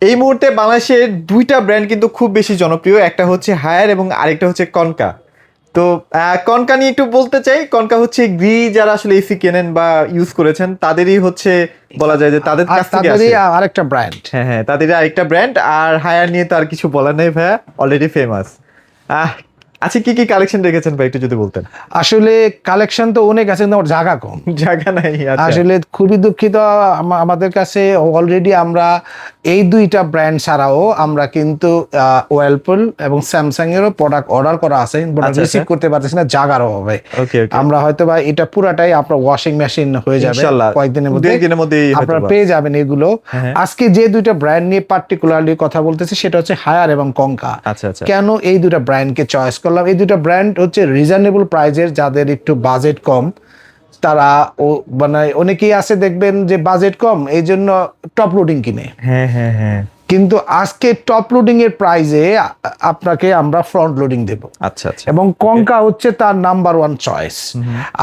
এই মুহূর্তে বাংলাদেশের দুইটা ব্র্যান্ড কিন্তু খুব বেশি জনপ্রিয়, একটা হচ্ছে হায়ার এবং আরেকটা হচ্ছে কনকা। তো কনকা নিয়ে একটু বলতে চাই। কনকা হচ্ছে গ্রি যারা আসলে এসি কেনেন বা ইউজ করেছেন তাদেরই হচ্ছে বলা যায় যে তাদের কাছ থেকে আসে। আরেকটা ব্র্যান্ড, হ্যাঁ, তাদেরই আরেকটা ব্র্যান্ড। আর হায়ার নিয়ে তো আর কিছু বলার নেই ভাইয়া, অলরেডি ফেমাস। আচ্ছা, কি কি কালেকশন রেখেছেন ভাই একটু যদি বলতেন। আসলে কালেকশন তো অনেক আছে, কিন্তু আমার জায়গা কম, জায়গা নাই। আসলে খুবই দুঃখিত। আমাদের কাছে অলরেডি আমরা এই দুইটা ব্র্যান্ড ছাড়াও আমরা কিন্তু ওয়েলপুল এবং স্যামসাং এরও প্রোডাক্ট অর্ডার করা আছে, রিসিভ করতে পারতেছি না জায়গার অভাবে। আমরা হয়তো বা এটা পুরাটাই আপনার ওয়াশিং মেশিন হয়ে যাবে কয়েকদিনের মধ্যে আপনারা পেয়ে যাবেন এগুলো। আজকে যে দুইটা ব্র্যান্ড নিয়ে পার্টিকুলারলি কথা বলতেছি সেটা হচ্ছে হায়ার এবং কনকা। কেন এই দুইটা ব্র্যান্ডকে চয়েস করলাম? এই দুইটা ব্র্যান্ড হচ্ছে রিজনেবল প্রাইজের, যাদের একটু বাজেট কম তারা মানে অনেকেই আছে দেখবেন যে বাজেট কম এই জন্য টপ লোডিং কিনে। হ্যাঁ, কিন্তু আজকে টপ লোডিং এর প্রাইজে আপনাকে আমরা ফ্রন্ট লোডিং দেব। আচ্ছা, এবং কনকা হচ্ছে তার নাম্বার 1 চয়েস।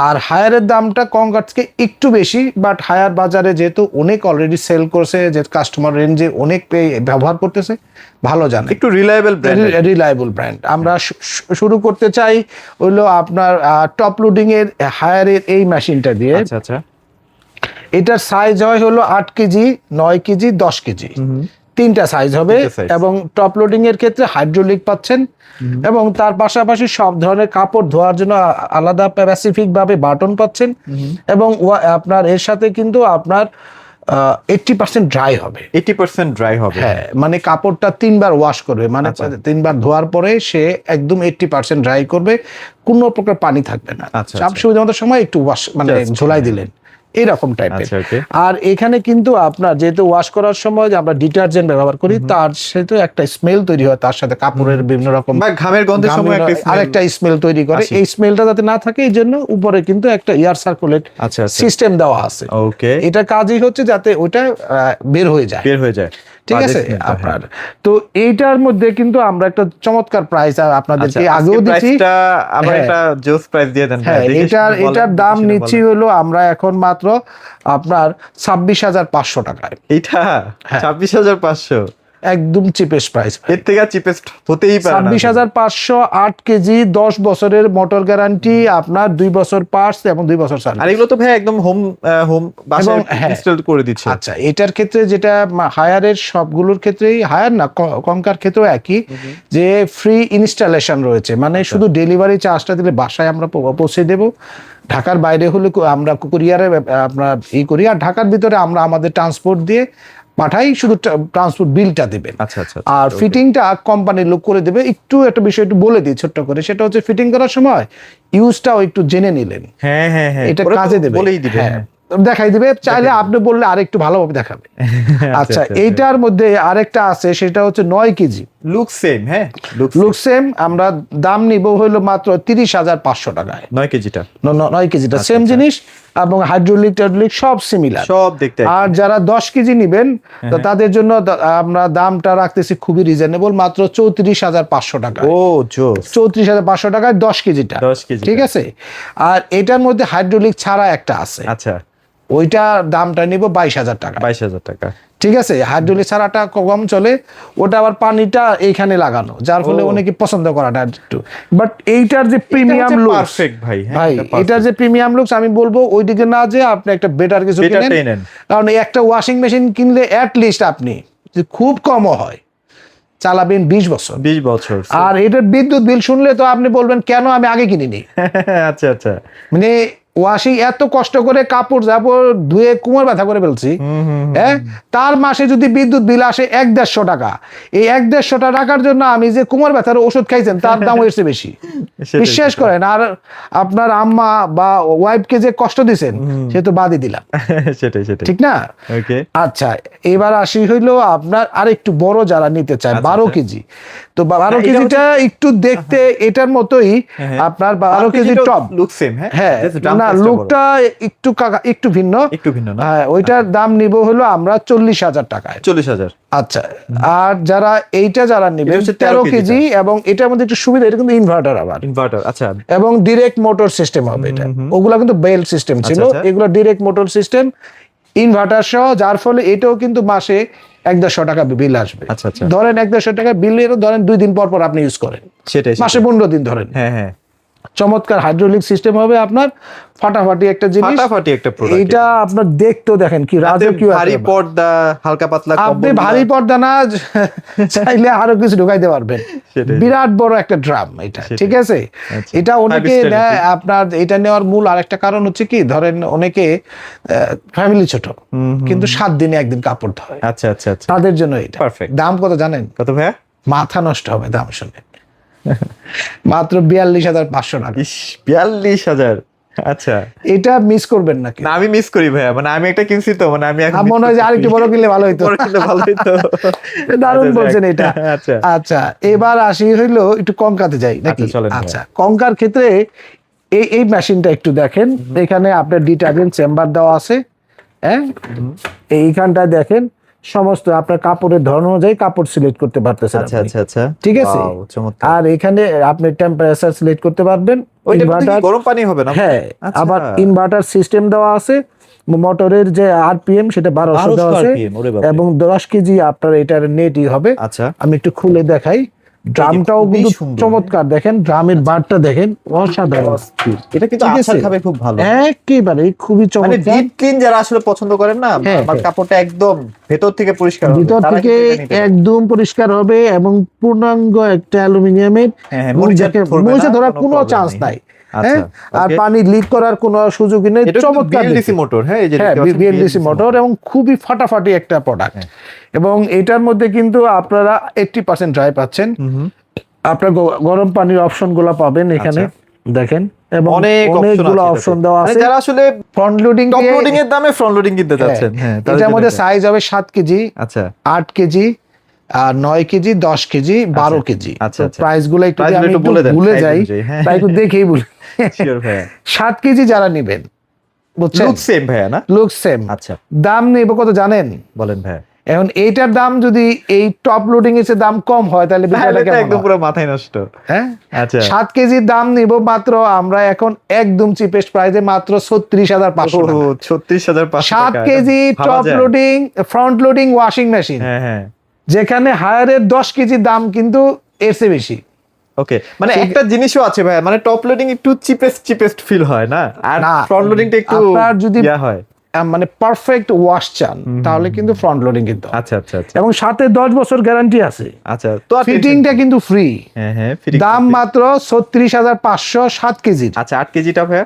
আর হায়ারের দামটা কনকার থেকে একটু বেশি, বাট হায়ার বাজারে যেহেতু অনেক অলরেডি সেল করছে, যে কাস্টমার রেঞ্জে অনেক ব্যবহার করতেছে, ভালো জানে, একটু রিলায়েবল ব্র্যান্ড। আমরা শুরু করতে চাই হলো আপনার টপ লোডিং এর হায়ারের এই মেশিনটা দিয়ে। আচ্ছা, এটার সাইজ হয় হলো 8 কেজি, 9 কেজি, 10 কেজি, তিনটা সাইজ হবে। এবং টপ লোডিং এর ক্ষেত্রে হাইড্রোলিক পাচ্ছেন, এবং তার পাশাপাশি সব ধরনের কাপড় ধোয়ার জন্য আলাদা স্পেসিফিক ভাবে বাটন পাচ্ছেন। এবং আপনার এর সাথে কিন্তু আপনার 80% ড্রাই হবে। 80% ড্রাই হবে, হ্যাঁ, মানে কাপড়টা 3বার ওয়াশ করবে, মানে 3বার ধোয়ার পরে সে একদম 80% ড্রাই করবে, কোনো প্রকার পানি থাকবে না। চাপ সুবিধা মতো সময় একটু ওয়াশ মানে ঝোলাই দিলেন, এইরকম টাইপের। আর এখানে কিন্তু আপনার যেহেতু ওয়াশ করার সময় যে আমরা ডিটারজেন্ট ব্যবহার করি, তার সাথে একটা স্মেল তৈরি হয়, তার সাথে কাপড়ের বিভিন্ন রকম ঘামের গন্ধের সময় আরেকটা স্মেল তৈরি করে। এই স্মেলটা যাতে না থাকে এই জন্য উপরে কিন্তু একটা এয়ার সার্কুলেট সিস্টেম দেওয়া আছে। এটা কাজই হচ্ছে যাতে ওটা বের হয়ে যায়। ঠিক আছে আপনার। তো এইটার মধ্যে কিন্তু আমরা একটা চমৎকার প্রাইস আপনাদেরকে আগেও দিচ্ছি, আমরা একটা জোস প্রাইস দিয়ে দেন। হ্যাঁ, এটার দাম নিচ্ছি হলো আমরা এখন মাত্র আপনার 26,500 টাকায়। এইটা 26,500 একদম চিপেস্ট প্রাইস, এর থেকে চিপেস্ট হতেই পারে না। 26,500, 8 কেজি, 10 বছরের মোটর গ্যারান্টি, আপনার 2 বছর পার্টস এবং 2 বছর সার্ভিস। আর এগুলো তো ভাই একদম হোম বাসায় ইনস্টল করে দিচ্ছে। আচ্ছা, এটার ক্ষেত্রে যেটা হায়ারের সবগুলোর ক্ষেত্রেই, হায়ার না কনকার ক্ষেত্রেও একই, যে ফ্রি ইনস্টলেশন রয়েছে, মানে শুধু ডেলিভারি চার্জটা দিলে বাসায় আমরা পৌঁছে দেব। ঢাকার বাইরে হলে আমরা কুরিয়ারে আপনার এই করি, আর ঢাকার ভিতরে আমরা আমাদের ট্রান্সপোর্ট দিয়ে পাঠাই, শুধু ট্রান্সপোর্ট বিলটা দিবেন। আর ফিটিংটা কোম্পানির লোক করে দেবে। একটু একটা বিষয় একটু বলে দিই ছোট্ট করে, সেটা হচ্ছে ফিটিং করার সময় ইউজটাও একটু জেনে নিলেন। হ্যাঁ, এটা কাজে দেবে, দেখাই দিবে, চাইলে আপনি বললে আরেকটু ভালোভাবে দেখাবে। আচ্ছা, এইটার মধ্যে আরেকটা আছে, সেটা হচ্ছে 9 কেজি, লুক সেম। আমরা দাম নিব হইলো মাত্র 30,500 টাকায়। 9 কেজিটা সেম জিনিস, এবং হাইড্রোলিক টাইড্রোলিক সব সিমিলার, সব দেখতে। আর যারা 10 কেজি নিবেন তাদের জন্য আমরা দামটা রাখতেছি খুবই রিজনেবল, মাত্র 34,500 টাকা। 34,500 টাকায় 10 কেজিটা, ঠিক আছে। আর এটার মধ্যে হাইড্রোলিক ছাড়া একটা আছে, আচ্ছা, ওইটার দামটা নিব 22,000 টাকা। ঠিক আছে, হাইড্রোলিক ছাড়াটা কম চলে, ওটা আবার পানিটা এইখানে লাগানো, যার ফলে অনেকে পছন্দ করাটা একটু। বাট এইটার যে প্রিমিয়াম লুকস ভাই, এটার যে প্রিমিয়াম লুকস, আমি বলবো ওইদিকে না, যে আপনি একটা বেটার কিছু কিনেন। কারণ একটা ওয়াশিং মেশিন কিনলে অ্যাট লিস্ট আপনি খুব কমও হয় চালাবেন 20 বছর। আর এটার বিদ্যুৎ বিল শুনলে তো আপনি বলবেন কেন আমি আগে কিনিনি। আচ্ছা, মানে ওয়াশিং এত কষ্ট করে কাপড় জাপড় ধুয়ে কোমর ব্যথা করে ফেলছি, হ্যাঁ, তার মাসে যদি বিদ্যুৎ বিল আসে 1-150 টাকা, এই 1-150 টাকার জন্য আমি যে কোমর ব্যথার ওষুধ খাইছেন তার দাম হয়েছে বেশি। বিশ্বাস করেন। আর আপনার আম্মা বা ওয়াইফকে যে কষ্ট দিচ্ছেন সে তো বাদই দিলাম, সেটাই ঠিক না? আচ্ছা, এবার আসি হইলো আপনার আরেকটু বড় যারা নিতে চায়, 12 কেজি। তো 12 কেজিটা একটু দেখতে এটার মতোই, আপনার 12 কেজি টপ, লুক সেম। হ্যাঁ, না, লুকটা একটু ভিন্ন। হ্যাঁ, ওইটার দাম নিব হলো আমরা 40,000 টাকায়। 40,000। আচ্ছা, আর যারা নিবে 13 কেজি, এবং এটার মধ্যে একটু সুবিধা, এটা কিন্তু ইনভার্টার, আচ্ছা, এবং ডিরেক্ট মোটর সিস্টেম হবে। এটা ওগুলা কিন্তু বেল সিস্টেম ছিল, এগুলো ডিরেক্ট মোটর সিস্টেম, ইনভার্টার সহ, যার ফলে এটাও কিন্তু মাসে 100-150 টাকা বিল আসবে। আচ্ছা আচ্ছা, ধরেন 150 টাকা বিলেরও ধরেন 2 দিন পর পর আপনি ইউজ করেন, সেটাই মাসে 15 দিন ধরেন। হ্যাঁ হ্যাঁ, চমৎকার হাইড্রোলিক সিস্টেম হবে আপনার, ফাটাফাটি একটা জিনিস, ফাটাফাটি একটা প্রোডাক্ট। এটা আপনার দেখতেও দেখেন কি রাজকীয়, ভারী পর্দা, হালকা পাতলা আপনি কম্বল, ভারী পর্দা না চাইলে আরো কিছু ঢুকাইতে পারবেন। বিরাট বড় একটা ড্রাম এটা, ঠিক আছে। এটা অনেকে নেয় আপনার, এটা নেওয়ার মূল আরেকটা কারণ হচ্ছে কি, ধরেন অনেকে ফ্যামিলি ছোট কিন্তু 7 দিনে একদিন কাপড় ধোয়, আচ্ছা আচ্ছা আচ্ছা, তাদের জন্য এটা পারফেক্ট। দাম কত জানেন? কত ভাইয়া? মাথা নষ্ট হবে দাম শুনে, মাত্র 42,500 টাকা। 42,000? আচ্ছা, এটা মিস করবেন নাকি? না আমি মিস করি ভাইয়া, মানে আমি একটা কিনছি তো, মানে আমি এখন মনে হয় যে আরেকটু বড় কিনলে ভালো হইতো। বড় কিনলে ভালো হইতো। দারুণ বলছেন এটা। আচ্ছা আচ্ছা, এবার আসি হইলো একটু কঙ্কাতে যাই নাকি? আচ্ছা, চলেন আচ্ছা, কঙ্কার ক্ষেত্রে এই মেশিনটা একটু দেখেন, এখানে আপনার ডিটারজেন্ট চেম্বার দেওয়া আছে, হ্যাঁ, এইখানটায় দেখেন সমস্ত আপনার কাপড়ের ধরন অনুযায়ী কাপড় সিলেক্ট করতে পারতেছেন। আচ্ছা আচ্ছা আচ্ছা, ঠিক আছে। আর এখানে আপনি টেম্পারেচার সিলেক্ট করতে পারবেন। ইনভার্টার গরম পানি হবে না? হ্যাঁ, আবার ইনভার্টার সিস্টেম দেওয়া আছে, মোটরের যে আরপিএম সেটা 1200 দেওয়া আছে, এবং 10 কেজি আপনার এটার নেটই হবে। আচ্ছা, আমি একটু খুলে দেখাই, ড্রামটাও কিন্তু চমৎকার, দেখেন ড্রামের বারটা দেখেন, অসাধারণ। এটা কিন্তু আছাড় খাবে খুব ভালো, একেবারে খুবই মানে চমৎকার। ডিপ ক্লিন যারা আসলে পছন্দ করেন না, আমার কাপড়টা একদম ভেতর থেকে পরিষ্কার হবে, ভিতর থেকে একদম পরিষ্কার হবে, এবং পূর্ণাঙ্গ একটা অ্যালুমিনিয়ামের, মরিচা ধরার কোনো চান্স নাই। হ্যাঁ, আর পানি লিক করার কোনো সুযোগই নেই। চমৎকার বিএলডিসি মোটর, হ্যাঁ এই যে বিএলডিসি মোটর, এবং খুবই ফাটাফাটি একটা প্রোডাক্ট। এবং এটার মধ্যে কিন্তু আপনারা 80% ড্রাই পাচ্ছেন, আপনার গরম পানির অপশন গুলা পাবেন এখানে দেখেন, এবং অনেকগুলো অপশন দেওয়া আছে। যারা আসলে ফ্রন্ট লোডিং এর দামে ফ্রন্ট লোডিং কিনতে যাচ্ছেন, হ্যাঁ এটার মধ্যে সাইজ হবে 7 কেজি, আচ্ছা 8 কেজি, আর 9 কেজি, 10 কেজি, 12 কেজি। প্রাইস গুলো একটু আমি ভুলে যাই, তাই একটু দেখেই বলি। 7 কেজি যারা নেবেন, বুঝছেন, লুক সেম ভাইয়া না? Look same. আচ্ছা, দাম নেব কত জানেন? বলেন ভাইয়া। এখন এইটার দাম যদি এই টপ লোডিং এর দাম কম হয়, তাহলে একদম পুরো মাথায় নষ্ট। হ্যাঁ, আচ্ছা, 7 কেজির দাম নিব মাত্র আমরা এখন একদম চিপেস্ট প্রাইসে মাত্র 36,500 টাকা। 36,500 7 KG top loading front loading washing machine, হ্যাঁ হ্যাঁ, যেখানে হায়ারের 10 কেজির দাম কিন্তু এর চেয়ে বেশি। ওকে, মানে একটা জিনিসও আছে ভাই, মানে টপ লোডিং একটু চিপেস্ট ফিল হয় না, আর ফ্রন্ট লোডিংটা একটু আপনার যদি হয়, মানে পারফেক্ট ওয়াশ চান তাহলে কিন্তু ফ্রন্ট লোডিং কিন্তু। আচ্ছা আচ্ছা আচ্ছা, এবং সাথে 10 বছর গ্যারান্টি আছে। আচ্ছা, তো ফিটিংটা কিন্তু ফ্রি। হ্যাঁ হ্যাঁ, দাম মাত্র 36,500 7 কেজি। আচ্ছা, 8 কেজিটা ভাই?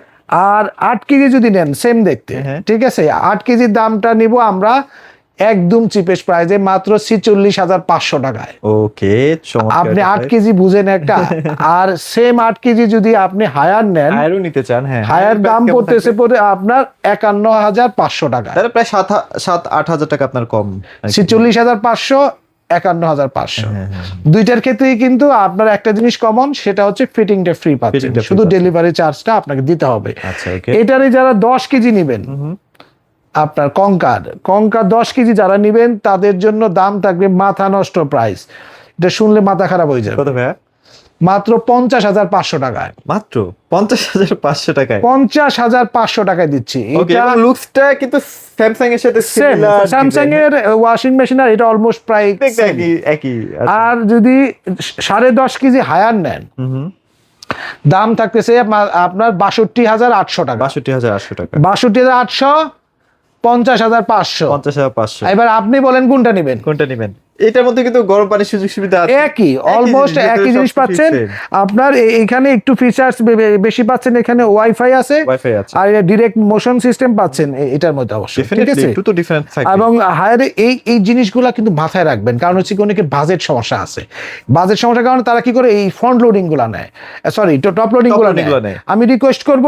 আর 8 কেজি যদি নেন সেম দেখতে, ঠিক আছে, 8 কেজির দামটা নিব আমরা একদম চিপেস্ট প্রাইসে মাত্র 46,500 টাকায়। ওকে, আপনি 8 কেজি বুঝেন একটা, আর সেম 8 কেজি যদি আপনি হায়ার নেন, হায়ারও নিতে চান, হ্যাঁ, হায়ার দাম পড়তেছে পড়ে আপনার 51,500 টাকা, তাহলে প্রায় 7-8 হাজার টাকা আপনার কম। 46,500, 51,500। দুইটার ক্ষেত্রেই কিন্তু আপনার একটা জিনিস কমন, সেটা হচ্ছে ফিটিংটা ফ্রি পাচ্ছেন, শুধু ডেলিভারি চার্জটা আপনাকে দিতে হবে। আচ্ছা, ওকে। এটারই যারা 10 কেজি নেবেন, আপনার কঙ্কার 10 কেজি যারা নেবেন, তাদের জন্য দাম থাকবে মাথা নষ্ট প্রাইস। এটা শুনলে মাথা খারাপ হয়ে যাবে। কত ভাইয়া? মাত্র 50,500 টাকায়। মাত্র 50,500 টাকায়? 50,500 টাকায় দিচ্ছি। এটা লুকসটা কিন্তু স্যামসাং এর সাথে সিমিলার, স্যামসাং এর ওয়াশিং মেশিন আর এটা অলমোস্ট প্রায় একই। আর যদি 10.5 কেজি হায়ার নেন, দাম থাকতেছে আপনার 62,800 টাকা। 62,800 টাকা। 62,800, 50,500। 50,500। এবার আপনি বলেন কোনটা নেবেন? এটার মধ্যে কিন্তু গরম পানির সুযোগ সুবিধা আছে, একই, অলমোস্ট একই জিনিস পাচ্ছেন। আপনার এখানে একটু ফিচার্স বেশি পাচ্ছেন, এখানে ওয়াইফাই আছে, আর ডিরেক্ট মোশন সিস্টেম পাচ্ছেন এটার মধ্যে অবশ্যই, ঠিক আছে। একটু তো ডিফারেন্স থাকে। এবং হায়ারে এই জিনিসগুলো কিন্তু মাথায় রাখবেন, কারণ হচ্ছে অনেকের বাজেট সমস্যা আছে। বাজেট সমস্যার কারণে তারা কি করে এই ফ্রন্ট লোডিং গুলা নেয়, সরি টপ লোডিং গুলা নেয়। আমি রিকোয়েস্ট করব,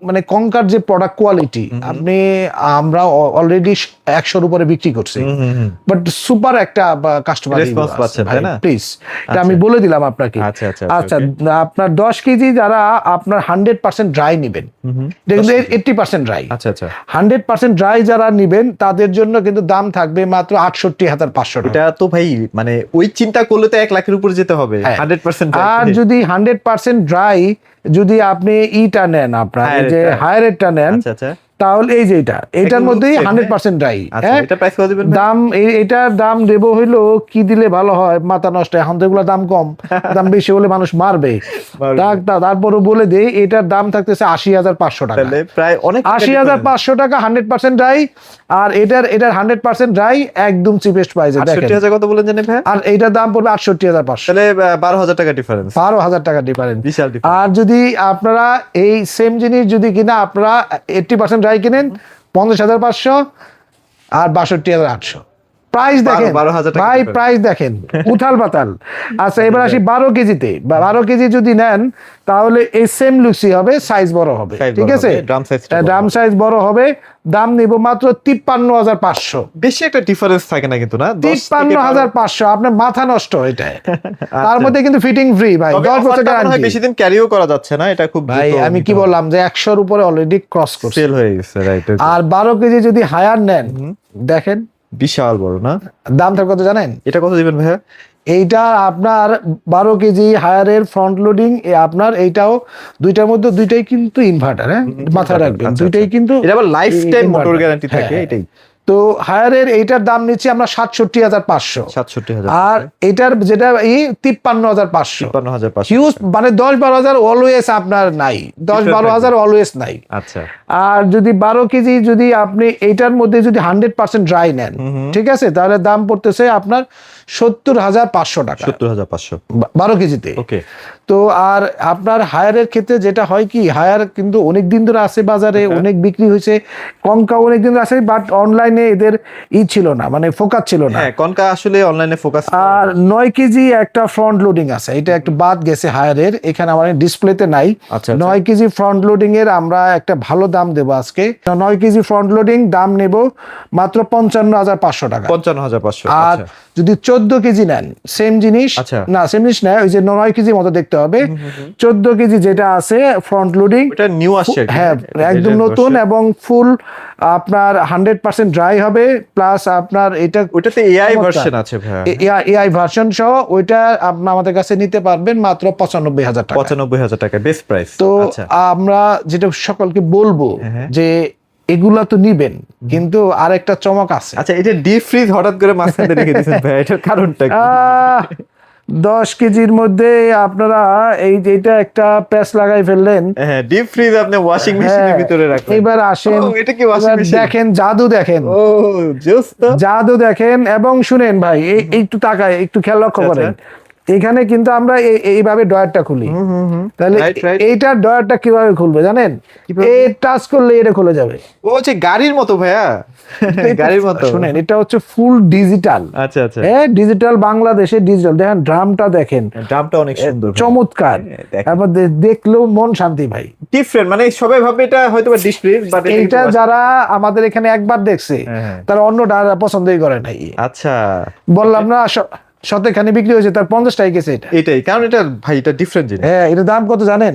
মানে কঙ্কার যে প্রোডাক্ট কোয়ালিটি, আমরা অলরেডি 100-র উপরে বিক্রি করছি, বাট সুপার একটা কাস্টমার রেসপন্স পাচ্ছেন, তাই না? প্লিজ, এটা আমি বলে দিলাম আপনাকে। আচ্ছা, আপনার 10 কেজি যারা আপনার 100% ড্রাই নেবেন, দেখুন 80% ড্রাই, 100% ড্রাই যারা নেবেন, তাদের জন্য কিন্তু দাম থাকবে মাত্র 68,500 টাকা। এটা তো ভাই মানে ওই চিন্তা করলে তো 1 লাখের উপরে যেতে হবে 100%। আর যদি 100% ড্রাই যদি আপনি ইটা নেন, আপনার যে হায়ারেরটা নেন, তাহলে এই যে এটার মধ্যেই 100% ড্রাই। আচ্ছা, এটা প্রাইস কত দিবেন? দাম এটার দাম দেবো হইলো কি দিলে ভালো হয়, মাথা নষ্ট। এখন তো এগুলো দাম কম, দাম বেশি হলে মানুষ মারবে। তারপরে বলে দেই এটার দাম থাকতেছে 80,500 টাকা। প্রায় অনেক 80,500 টাকা 100% ড্রাই। আর এটার 100% ড্রাই একদম চিপেস্ট প্রাইসে দেখেন। 68,000 কত বলেন জানেন ভাই? আর এইটার দাম পড়বে 68,500। তাহলে 12,000 টাকা ডিফারেন্স। 12,000 টাকা ডিফারেন্স। বিশাল ডিফারেন্স। আর যদি আপনারা এই সেম জিনিস যদি কিনা আপনারা 80% ড্রাই কিনেন 50,500 আর 62,800। প্রাইস দেখেন 12,000 টাকা ভাই, difference। প্রাইস দেখেন উথাল পাতাল। আচ্ছা, এবার আসি 12 কেজিতে। 12 কেজি যদি নেন তাহলে এই সেম লুকসই হবে, সাইজ বড় হবে। Size ঠিক বড় আছে, হবে, drum size টা বড় ড্রাম হবে। সাইজ বড় হবে। দাম নিব মাত্র 53,500। বেশি একটা ডিফারেন্স থাকে না কিন্তু, না? 53,500। আপনার মাথা নষ্ট এটা। তার আচ্ছা। মধ্যে কিন্তু ফিটিং ফ্রি ভাই, 10 বছর গ্যারান্টি। বেশি দিন ক্যারিও করা যাচ্ছে না, এটা খুব ভাই আমি কি বললাম যে 100-র উপরে অলরেডি ক্রস করছে। সেল হয়ে গেছে, রাইট? আর 12 কেজি যদি হায়ার নেন দেখেন বিশাল বড় না? দামটা কত জানেন? এটা কত দিবেন ভাইয়া? এইটা আপনার 12 কেজি হায়ারের ফ্রন্ট লোডিং আপনার এইটাও দুইটার মধ্যে দুইটাই কিন্তু ইনভার্টার। হ্যাঁ, মাথায় রাখবেন আচ্ছা, দুইটাই কিন্তু এটা আবার life time motor inverter। Guarantee থাকে, হ্যাঁ। এটাই। তো হায়ারের এইটার দাম নিচ্ছি আমরা 67,500। 67,000। আর এটার যেটা 53,500। 53,500। হিউজ, মানে 10-12,000 অলওয়েজ আপনার নাই, 10-12,000 অলওয়েজ নাই। আচ্ছা, আর যদি 12 কেজি যদি আপনি এইটার মধ্যে যদি 100% ড্রাই নেন, ঠিক আছে, তাহলে দাম পড়তেছে আপনার 70,500 টাকা 70,500। 12 কেজিতে। ওকে। তো আর আপনার হায়ারের ক্ষেত্রে যেটা হয় কি, হায়ার কিন্তু অনেক দিন ধরে আছে বাজারে, অনেক বিক্রি হয়েছে। কনকা অনেক দিন ধরে আছে, বাট অনলাইনে এদের ছিল না, মানে ফোকাস ছিল না। হ্যাঁ, কনকা আসলে অনলাইনে ফোকাস। আর 9 কেজি একটা ফ্রন্ট লোডিং আছে, এটা একটু বাদ গেছে হায়ারের, এখানে আমার ডিসপ্লেতে নাই। আচ্ছা, 9 কেজি ফ্রন্ট লোডিং এর আমরা একটা ভালো দাম দেবো আজকে। 9 কেজি ফ্রন্ট লোডিং দাম নেব মাত্র 55,500 টাকা। 55,500। আর যদি 14 কেজি নেন সেম জিনিস, আচ্ছা। না সেম জিনিস না, ওই যে 9 কেজি মতো দেখতে হবে। 14 কেজি যেটা আছে ফ্রন্ট লোডিং, এটা নিউ আসছে আর কি, হ্যাঁ একদম এটা নতুন এবং ফুল আপনার 100% ড্রাই হবে। প্লাস আপনার এটা ওটাতে এআই ভার্সন আছে ভাইয়া। এআই ভার্সন সহ ওইটা আপনি আমাদের কাছে নিতে পারবেন মাত্র 95,000 টাকা। 95,000 টাকা বেস্ট প্রাইস। তো আমরা যেটা সকলকে বলবো যে এগুলা তো নিবেন, কিন্তু আরেকটা চমক আছে। আচ্ছা, এটা ডিপ ফ্রিজ হঠাৎ করে মাঝখানে রেখে দিয়েছেন ভাই, এটার কারণটা কি? 10 কেজির মধ্যে আপনারা এই যে এটা একটা প্যাচ লাগাই ফেললেন। হ্যাঁ, ডিপ ফ্রিজ আপনি ওয়াশিং মেশিনের ভিতরে রাখেন। এবার আসেন, এটা কি ওয়াশিং মেশিন? দেখেন জাদু, দেখেন ও জাস্ট জাদু দেখেন। এবং শুনেন ভাই, একটু তাকায়, একটু খেয়াল লক্ষ্য করেন, এখানে কিন্তু আমরা এইভাবে ডয়ারটা খুলি, তাহলে Right. এইটার ডয়ারটা কিভাবে খুলবে জানেন? এই টাচ করলে এটা খুলে যাবে। ও হচ্ছে গাড়ির মতো ভাইয়া, গাড়ির মতো। শুনেন, এটা হচ্ছে ফুল ডিজিটাল। আচ্ছা আচ্ছা, হ্যাঁ, ডিজিটাল, বাংলাদেশে ডিজিটাল। দেখেন ড্রামটা দেখেন, দামটা অনেক সুন্দর, চমৎকার। দেখেন। এবার দেখলেও মন শান্তি ভাই। ডিফারেন্ট, মানে সবাই ভাবে এটা হয়তো বা ডিপ ফ্রিজ, বাট এইটা যারা আমাদের এখানে একবার দেখছে তারা অন্যটা পছন্দই করে নাই। আচ্ছা, বললাম না, শতেখানি বিক্রি হয়েছে, তার 50টাই গেছে এটা। এটাই কারণ, এটা ভাই এটা ডিফারেন্ট জিনিস। হ্যাঁ, এটার দাম কত জানেন?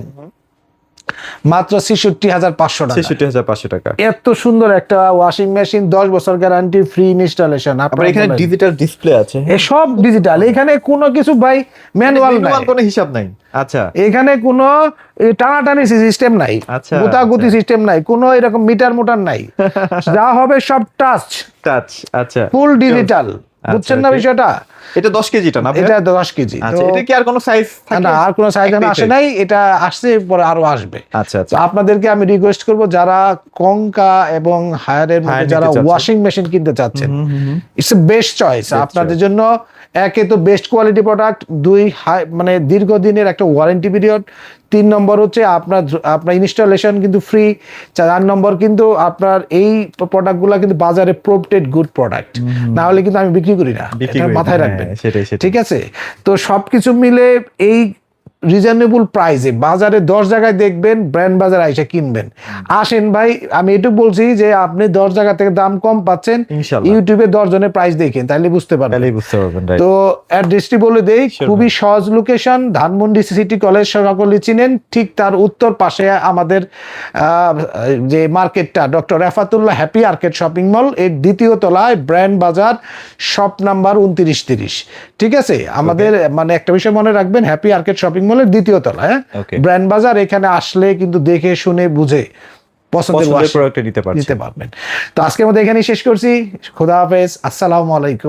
মাত্র 66,500 টাকা। 66,500 টাকা। এত সুন্দর একটা ওয়াশিং মেশিন, 10 বছর গ্যারান্টি, ফ্রি ইনস্টলেশন। আবার এখানে ডিজিটাল ডিসপ্লে আছে, সব ডিজিটাল। এখানে কোনো কিছু ভাই ম্যানুয়াল নাই, কোনো হিসাব নাই। আচ্ছা, এখানে কোনো টানাটানি সিস্টেম নাই, আচ্ছা, গুতাগুতি সিস্টেম নাই, কোনো এরকম মিটার মোটার নাই। যা হবে সব টাচ। আচ্ছা, ফুল ডিজিটাল। বুঝছেন না বিষয়টা? এটা 10 কেজিটা না? এটা 10 কেজি। আচ্ছা, এটা কি আর কোনো সাইজ থাকে? না, আর কোনো সাইজ আসে নাই, এটা আসছে, পরে আরো আসবে। আচ্ছা আচ্ছা, আপনাদেরকে আমি রিকোয়েস্ট করব, যারা কঙ্কা এবং হায়ারের মধ্যে যারা ওয়াশিং মেশিন কিনতে চাচ্ছেন, ইটস এ বেস্ট চয়েস আপনাদের জন্য। একে তো বেস্ট কোয়ালিটি প্রোডাক্ট, 2 মানে দীর্ঘদিনের একটা ওয়ারেন্টি পিরিয়ড, 3 নম্বর হচ্ছে আপনার ইনস্টলেশন কিন্তু ফ্রি, 4 নম্বর কিন্তু আপনার এই প্রোডাক্টগুলো কিন্তু বাজারে প্রোটেড গুড প্রোডাক্ট, না হলে কিন্তু আমি বিক্রি করি না, এটা মাথায় রাখবেন। ঠিক আছে, তো সবকিছু মিলে এই রিজনেবল প্রাইসে বাজারে 10 জায়গায় দেখবেন, ব্র্যান্ড বাজার আইসা কিনবেন। আসেন ভাই, আমি এটুকু বলছি যে আপনি 10 জায়গা থেকে দাম কম পাচ্ছেন, ইউটিউবে 10 জনের প্রাইস দেখেন, তাহলে বুঝতে পারবেন। তো অ্যাড্রেসটি বলে দেই, খুবই সহজ লোকেশন, ধানমন্ডি সিটি কলেজ সকলে চিনেন, ঠিক তার উত্তর পাশে আমাদের যে মার্কেটটা, doctor Refatullah happy arcade shopping mall, এর 2য় তলায় ব্র্যান্ড বাজার, শপ নাম্বার 2930। ঠিক আছে, আমাদের মানে একটা বিষয় মনে রাখবেন, হ্যাপি আর্কেড শপিং মলের 2য় তলা, ব্র্যান্ড বাজার। এখানে আসলে কিন্তু দেখে শুনে বুঝে পছন্দের প্রোডাক্টটা নিতে তো আজকের মতো এখানেই শেষ করছি। খোদা হাফেজ, আসসালামু আলাইকুম।